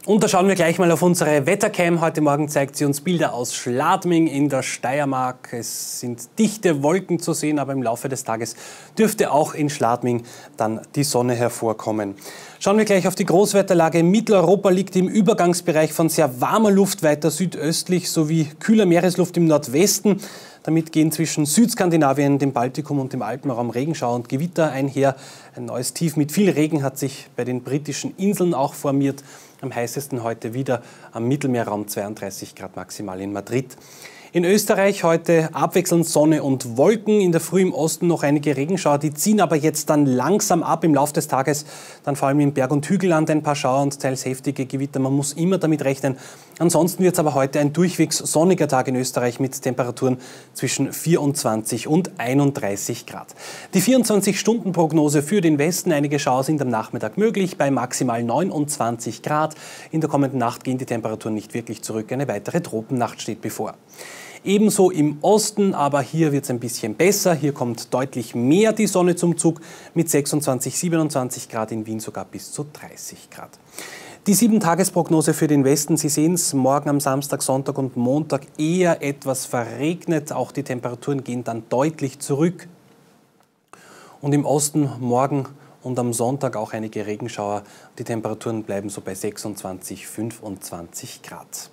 Und da schauen wir gleich mal auf unsere Wettercam. Heute Morgen zeigt sie uns Bilder aus Schladming in der Steiermark. Es sind dichte Wolken zu sehen, aber im Laufe des Tages dürfte auch in Schladming dann die Sonne hervorkommen. Schauen wir gleich auf die Großwetterlage. Mitteleuropa liegt im Übergangsbereich von sehr warmer Luft weiter südöstlich sowie kühler Meeresluft im Nordwesten. Damit gehen zwischen Südskandinavien, dem Baltikum und dem Alpenraum Regenschauer und Gewitter einher. Ein neues Tief mit viel Regen hat sich bei den britischen Inseln auch formiert. Am heißesten heute wieder am Mittelmeerraum, 32 Grad maximal in Madrid. In Österreich heute abwechselnd Sonne und Wolken, in der Früh im Osten noch einige Regenschauer, die ziehen aber jetzt dann langsam ab im Laufe des Tages. Dann vor allem im Berg- und Hügelland ein paar Schauer und teils heftige Gewitter. Man muss immer damit rechnen. Ansonsten wird es aber heute ein durchwegs sonniger Tag in Österreich mit Temperaturen zwischen 24 und 31 Grad. Die 24-Stunden-Prognose für den Westen, einige Schauer sind am Nachmittag möglich bei maximal 29 Grad. In der kommenden Nacht gehen die Temperaturen nicht wirklich zurück. Eine weitere Tropennacht steht bevor. Ebenso im Osten, aber hier wird es ein bisschen besser. Hier kommt deutlich mehr die Sonne zum Zug mit 26, 27 Grad, in Wien sogar bis zu 30 Grad. Die 7-Tages-Prognose für den Westen, Sie sehen es, morgen am Samstag, Sonntag und Montag eher etwas verregnet. Auch die Temperaturen gehen dann deutlich zurück. Und im Osten morgen und am Sonntag auch einige Regenschauer. Die Temperaturen bleiben so bei 26, 25 Grad.